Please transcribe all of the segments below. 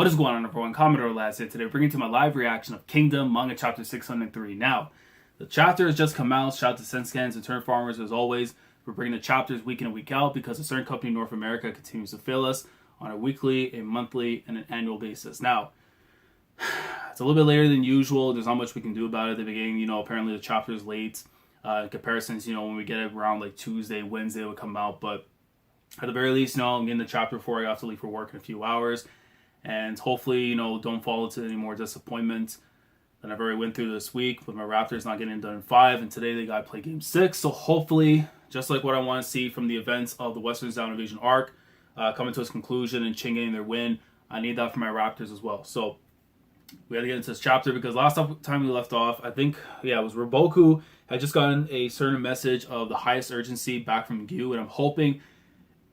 What is going on, everyone? Commodore Last here today, bringing to my live reaction of Kingdom Manga Chapter 603. Now, the chapter has just come out. Shout out to Senscans and Turn Farmers as always. We're bringing the chapters week in and week out because a certain company in North America continues to fail us on a weekly, a monthly, and an annual basis. Now, it's a little bit later than usual. There's not much we can do about it at the beginning. Apparently the chapter is late. Comparisons, when we get it around like Tuesday, Wednesday, it would come out. But at the very least, I'm getting the chapter before I have to leave for work in a few hours. And hopefully, don't fall into any more disappointment than I've already went through this week with my Raptors not getting done in 5. And today they got to play Game 6. So hopefully, just like what I want to see from the events of the Western Zhao Invasion Arc coming to its conclusion and Qing getting their win, I need that for my Raptors as well. So we got to get into this chapter because last time we left off, I think, it was Ri Boku had just gotten a certain message of the highest urgency back from Ou, and I'm hoping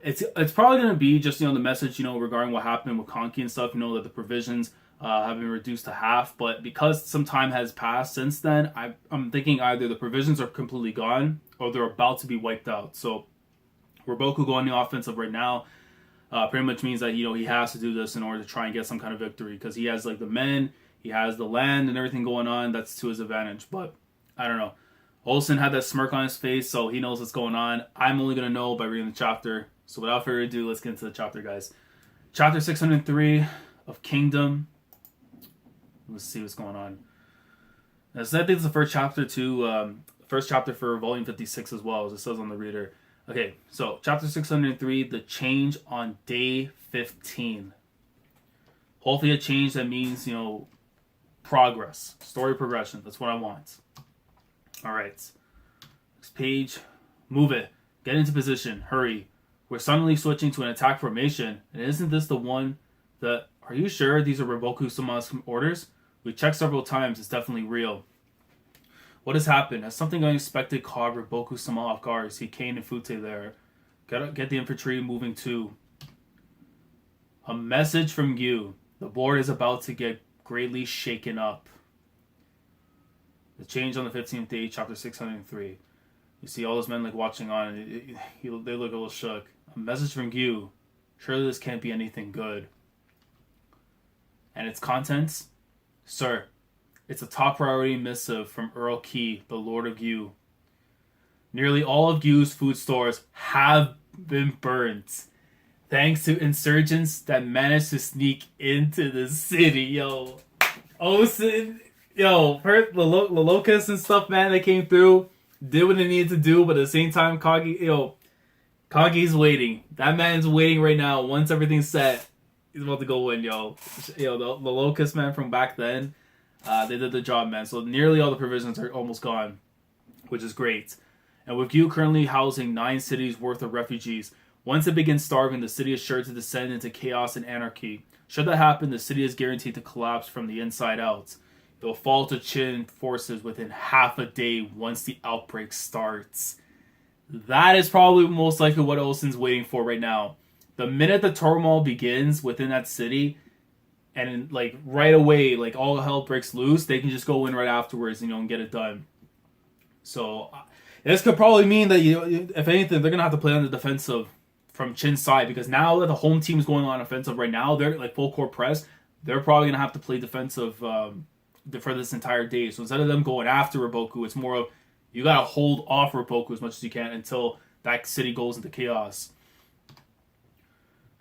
it's probably going to be just, the message, regarding what happened with Conky and stuff, that the provisions have been reduced to half. But because some time has passed since then, I'm thinking either the provisions are completely gone or they're about to be wiped out. So Ri Boku going the offensive right now pretty much means that, he has to do this in order to try and get some kind of victory because he has, the men, he has the land and everything going on. That's to his advantage. But I don't know. Ou Sen had that smirk on his face, so he knows what's going on. I'm only going to know by reading the chapter. So without further ado, let's get into the chapter, guys. Chapter 603 of Kingdom. Let's see what's going on. So I think it's the first chapter first chapter for volume 56 as well, as it says on the reader. Okay, so chapter 603, the change on day 15. Hopefully a change that means, progress. Story progression. That's what I want. Alright. Next page. Move it. Get into position. Hurry. We're suddenly switching to an attack formation, and isn't this the one that... Are you sure these are RIBOKU'S orders? We checked several times, it's definitely real. What has happened? Has something unexpected caught Ri Boku off guard? See Kane and Fute there. Get the infantry moving too. A message from Ou. The board is about to get greatly shaken up. The change on the 15th day, chapter 603. You see all those men watching on, and they look a little shook. A message from Ou. Surely this can't be anything good. And its contents? Sir, it's a top priority missive from Earl Key, the Lord of Ou. Nearly all of Ou's food stores have been burnt, thanks to insurgents that managed to sneak into the city. Yo, Ou Sen, the locusts and stuff, man, that came through, did what they needed to do, but at the same time, Kagi's waiting. That man's waiting right now. Once everything's set, he's about to go in, the locust, man, from back then, they did the job, man. So nearly all the provisions are almost gone, which is great. And with Ou currently housing 9 cities worth of refugees, once it begins starving, the city is sure to descend into chaos and anarchy. Should that happen, the city is guaranteed to collapse from the inside out. It will fall to Qin forces within half a day once the outbreak starts. That is probably most likely what Ou Sen's waiting for right now. The minute the turmoil begins within that city, and right away, all hell breaks loose, they can just go in right afterwards, and get it done. So this could probably mean that if anything, they're gonna have to play on the defensive from Qin's side, because now that the home team is going on offensive right now, they're full court press. They're probably gonna have to play defensive for this entire day. So instead of them going after Ri Boku, it's more of you gotta hold off Ri Boku as much as you can until that city goes into chaos.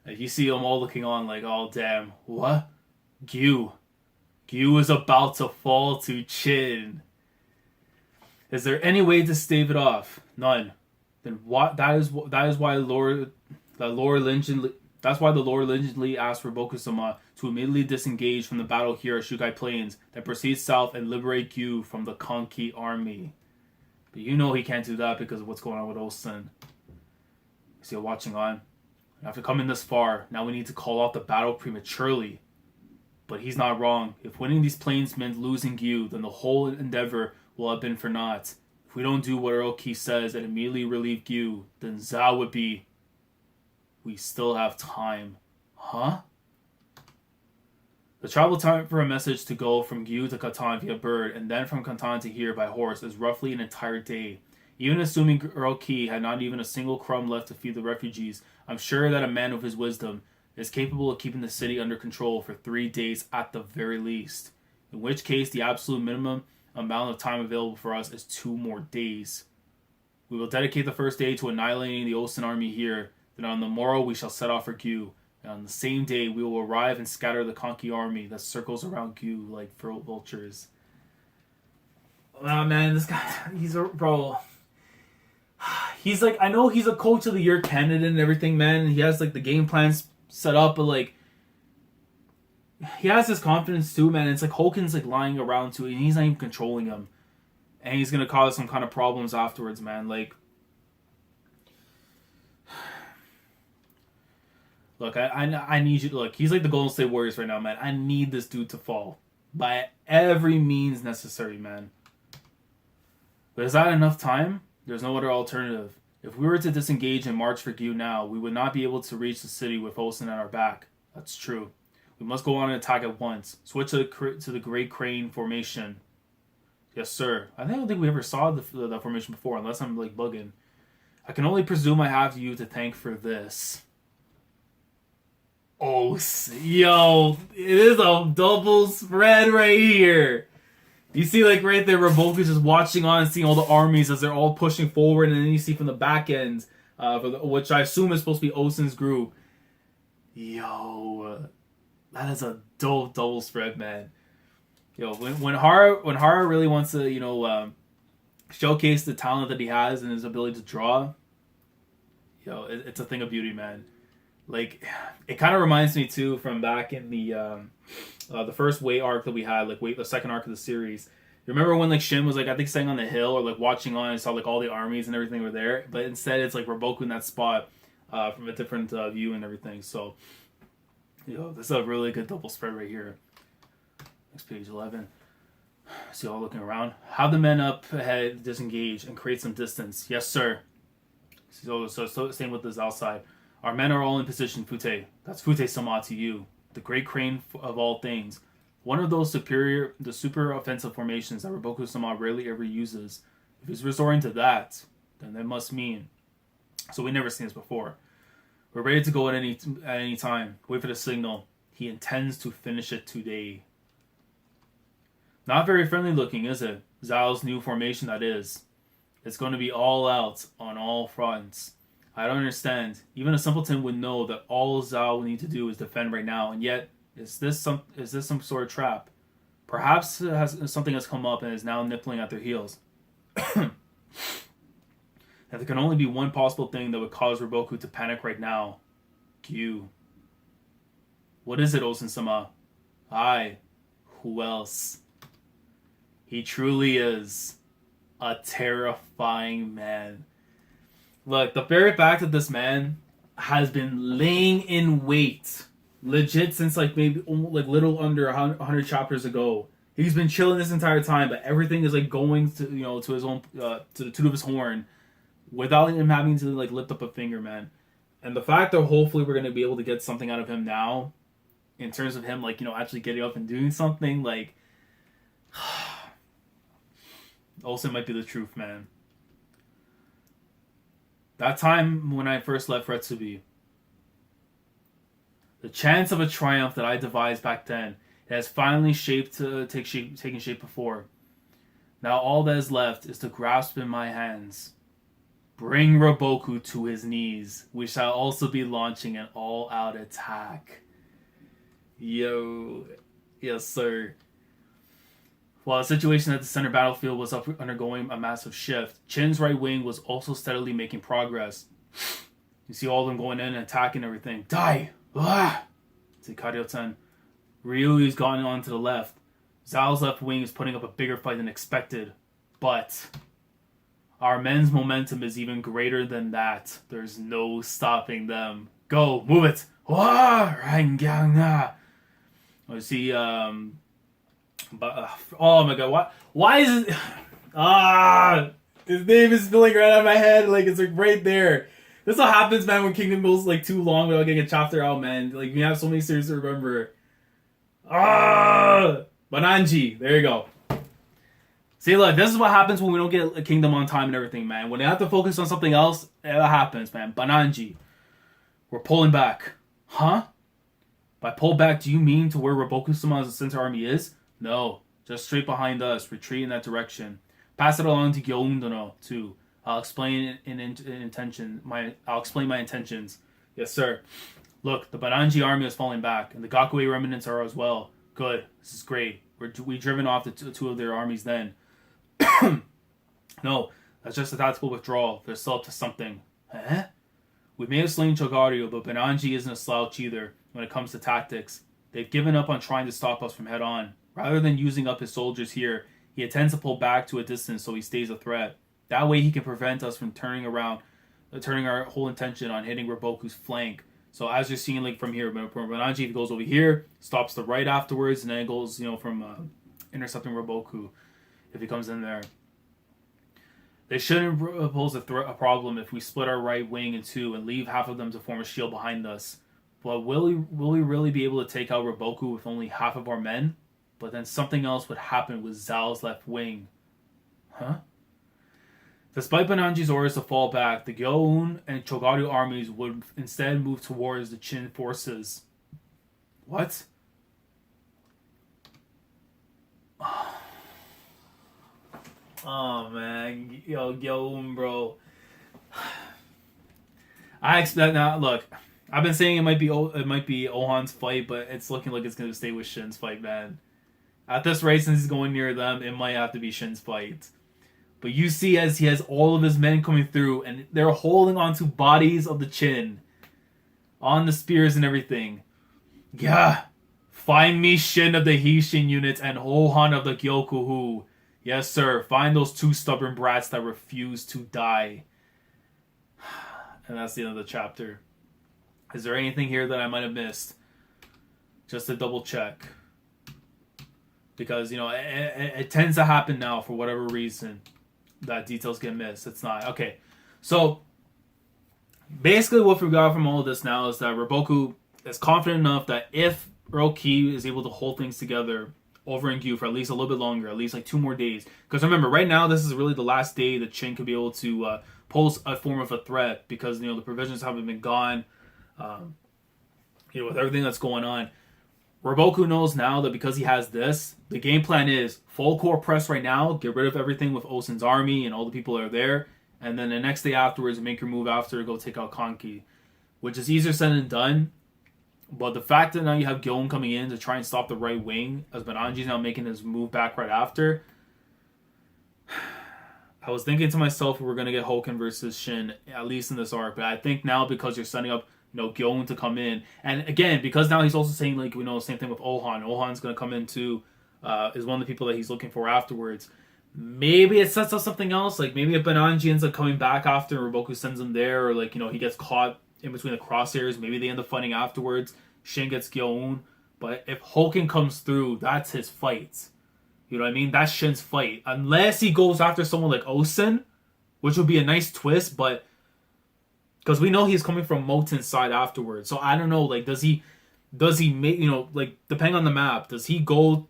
You see them all looking on oh damn, what? Ou is about to fall to Qin. Is there any way to stave it off? None. Then what? That is why the Lord Lindley asked Ri Boku to immediately disengage from the battle here at Shukai Plains, then proceed south and liberate Ou from the Conky army. But he can't do that because of what's going on with Ou Sen. You see, watching on. After coming this far, now we need to call off the battle prematurely. But he's not wrong. If winning these plains meant losing Ou, then the whole endeavor will have been for naught. If we don't do what Earl Key says and immediately relieve Ou, then Zhao would be... We still have time. Huh? The travel time for a message to go from Ou to Catan via bird, and then from Catan to here by horse, is roughly an entire day. Even assuming Earl Key had not even a single crumb left to feed the refugees, I'm sure that a man of his wisdom is capable of keeping the city under control for 3 days at the very least. In which case, the absolute minimum amount of time available for us is 2 more days. We will dedicate the first day to annihilating the Ou Sen army here. Then on the morrow we shall set off for Gu. And on the same day we will arrive and scatter the Conky army that circles around Gu like vultures. Oh man, this guy, he's a bro. He's like, I know he's a coach of the year candidate and everything, man. He has like the game plans set up, but like he has his confidence too, man. It's like Hoken's like lying around too, and he's not even controlling him, and he's gonna cause some kind of problems afterwards, man. Like, look, I need you to look. He's like the Golden State Warriors right now, man. I need this dude to fall by every means necessary, man. But is that enough time? There's no other alternative. If we were to disengage and march for Gu now, we would not be able to reach the city with Ou Sen at our back. That's true. We must go on an attack at once. Switch to the Great Crane formation. Yes, sir. I don't think we ever saw the formation before, unless I'm like bugging. I can only presume I have you to thank for this. Oh, yo, it is a double spread right here. You see, like, right there, Riboku's just watching on and seeing all the armies as they're all pushing forward, and then you see from the back end, which I assume is supposed to be Ou Sen's group. Yo, that is a dope double spread, man. Yo, when Hara really wants to, showcase the talent that he has and his ability to draw, yo, it's a thing of beauty, man. Like, it kind of reminds me too from back in the first Wei arc that we had, like the second arc of the series. You remember when like Shin was like, I think staying on the hill or like watching on and saw like all the armies and everything were there, but instead it's like Riboku in that spot from a different view and everything. So, this is a really good double spread right here. Next page 11. See all looking around. Have the men up ahead disengage and create some distance. Yes, sir. So same with this outside. Our men are all in position, Fute. That's Fute-sama to you. The great crane of all things. One of those super offensive formations that Riboku-sama rarely ever uses. If he's resorting to that, then that must mean. So we never seen this before. We're ready to go at any time. Wait for the signal. He intends to finish it today. Not very friendly looking, is it? Zhao's new formation, that is. It's going to be all out on all fronts. I don't understand. Even a simpleton would know that all Zhao will need to do is defend right now, and yet, is this some sort of trap? Perhaps something has come up and is now nippling at their heels. And there can only be one possible thing that would cause Riboku to panic right now. Gu. What is it, Ou Sen-sama? Aye. Who else? He truly is a terrifying man. Look, the very fact that this man has been laying in wait, legit since like maybe like little under 100 chapters ago. He's been chilling this entire time, but everything is like going to to his own to the toot of his horn, without him having to like lift up a finger, man. And the fact that hopefully we're gonna be able to get something out of him now, in terms of him like actually getting up and doing something, like Ou Sen might be the truth, man. That time when I first left Retsubi, the chance of a triumph that I devised back then has finally taken shape before. Now all that is left is to grasp in my hands. Bring Riboku to his knees. We shall also be launching an all-out attack. Yo. Yes, sir. While the situation at the center battlefield was undergoing a massive shift, Chin's right wing was also steadily making progress. You see all of them going in and attacking everything. Die! Ah! See Karyo-ten. Ryu's gone on to the left. Zhao's left wing is putting up a bigger fight than expected. But our men's momentum is even greater than that. There's no stopping them. Go! Move it! Wah! Rangyang-na! You see, But oh my god, why is it? His name is spilling right out of my head. Like it's like right there. This is what happens, man, when Kingdom goes like too long without getting a chapter out, man. Like we have so many series to remember. Bananji. There you go. See, look, this is what happens when we don't get a Kingdom on time and everything, man. When they have to focus on something else, it happens, man. Bananji. We're pulling back. Huh? By pull back, do you mean to where Riboku-sama's center army is? No, just straight behind us. Retreat in that direction. Pass it along to Gyoundono too. I'll explain I'll explain my intentions. Yes, sir. Look, the Bananji army is falling back, and the Gakue remnants are as well. Good. This is great. We driven off the two of their armies then. No, that's just a tactical withdrawal. They're still up to something. Eh? We may have slain Chogaru, but Bananji isn't a slouch either when it comes to tactics. They've given up on trying to stop us from head on. Rather than using up his soldiers here, he intends to pull back to a distance so he stays a threat. That way he can prevent us from turning our whole intention on hitting Riboku's flank. So as you're seeing, like from here, Bananji goes over here, stops the right afterwards, and then it goes, from intercepting Riboku if he comes in there. They shouldn't pose a problem if we split our right wing in two and leave half of them to form a shield behind us. But will we really be able to take out Riboku with only half of our men? But then something else would happen with Zhao's left wing. Huh? Despite Bananji's orders to fall back, the Gyoun and Chogaru armies would instead move towards the Qin forces. What? Oh man, Gyoun, bro. I expect now. Look, I've been saying it might be Ohan's fight, but it's looking like it's gonna stay with Shin's fight, man. At this rate, since he's going near them, it might have to be Shin's fight. But you see as he has all of his men coming through, and they're holding onto bodies of the Qin. On the spears and everything. Yeah. Find me Shin of the Hishin units and Ohan of the Gyokuhu. Yes, sir. Find those two stubborn brats that refuse to die. And that's the end of the chapter. Is there anything here that I might have missed? Just to double check. Because, it tends to happen now for whatever reason. That details get missed. It's not. Okay. So, basically what we got from all of this now is that Riboku is confident enough that if Earl Key is able to hold things together over in Gyu for at least a little bit longer, at least like 2 more days. Because remember, right now, this is really the last day that Qin could be able to pose a form of a threat because, the provisions haven't been gone. With everything that's going on. Riboku knows now that because he has this, the game plan is full core press right now, get rid of everything with Ou Sen's army and all the people that are there, and then the next day afterwards, make your move after to go take out Kanki, which is easier said than done. But the fact that now you have Gyoun coming in to try and stop the right wing, as Bananji's now making his move back right after, I was thinking to myself we're going to get Hoken versus Shin, at least in this arc, but I think now because you're setting up Gyoun to come in. And again, because now he's also saying, same thing with Ohan. Ohan's going to come in too, is one of the people that he's looking for afterwards. Maybe it sets up something else. Like, maybe if Bananji ends up coming back after Riboku sends him there, or, he gets caught in between the crosshairs. Maybe they end up fighting afterwards. Shin gets Gyoun. But if Hoken comes through, that's his fight. You know what I mean? That's Shin's fight. Unless he goes after someone like Ou Sen, which would be a nice twist, but because we know he's coming from Moten's side afterwards. So I don't know, does he make, depending on the map, does he go,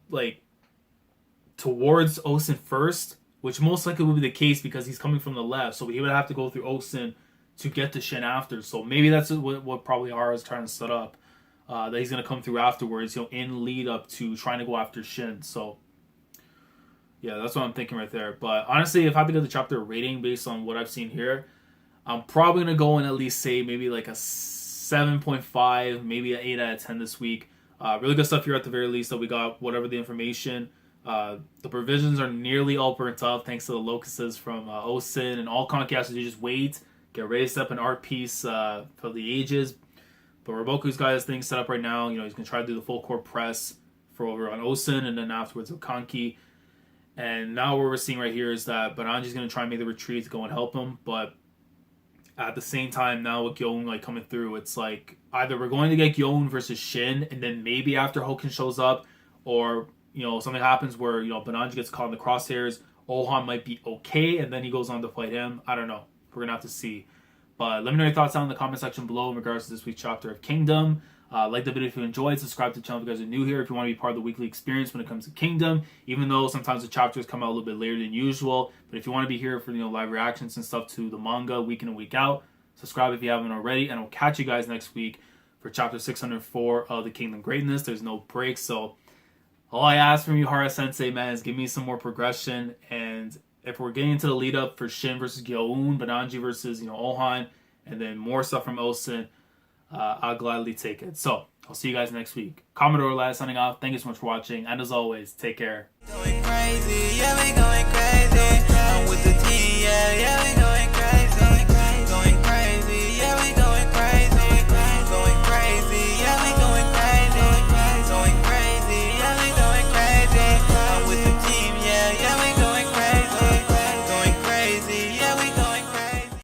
towards Ou Sen first? Which most likely would be the case because he's coming from the left. So he would have to go through Ou Sen to get to Shin after. So maybe that's what probably Hara's trying to set up. That he's going to come through afterwards, in lead up to trying to go after Shin. So, yeah, that's what I'm thinking right there. But honestly, if I had to give the chapter a rating based on what I've seen here, I'm probably going to go and at least say maybe like a 7.5, maybe an 8 out of 10 this week. Really good stuff here at the very least that we got whatever the information. The provisions are nearly all burnt up thanks to the locusts from Ou Sen, and all Kanki has to do just wait, get raised up an art piece for the ages. But Riboku's got his thing set up right now. He's going to try to do the full core press for over on Ou Sen and then afterwards with Kanki. And now what we're seeing right here is that Bananji's going to try and make the retreat to go and help him, but at the same time, now with Gyoun coming through, it's like either we're going to get Gyoun versus Shin, and then maybe after Hoken shows up, or something happens where Bananji gets caught in the crosshairs. Ohan might be okay, and then he goes on to fight him. I don't know. We're gonna have to see. But let me know your thoughts down in the comment section below in regards to this week's chapter of Kingdom. Like the video if you enjoyed. Subscribe to the channel if you guys are new here. If you want to be part of the weekly experience when it comes to Kingdom, even though sometimes the chapters come out a little bit later than usual. But if you want to be here for live reactions and stuff to the manga week in and week out, subscribe if you haven't already. And I'll catch you guys next week for chapter 604 of the Kingdom Greatness. There's no break, so all I ask from you, Hara-sensei, man, is give me some more progression. And if we're getting into the lead up for Shin versus Gyoun, Bananji versus, Ohan, and then more stuff from Ou Sen, I'll gladly take it. So I'll see you guys next week. Commodore Lad signing off. Thank you so much for watching, and as always, take care. Going crazy, yeah, we going crazy. I'm with the team, yeah, yeah.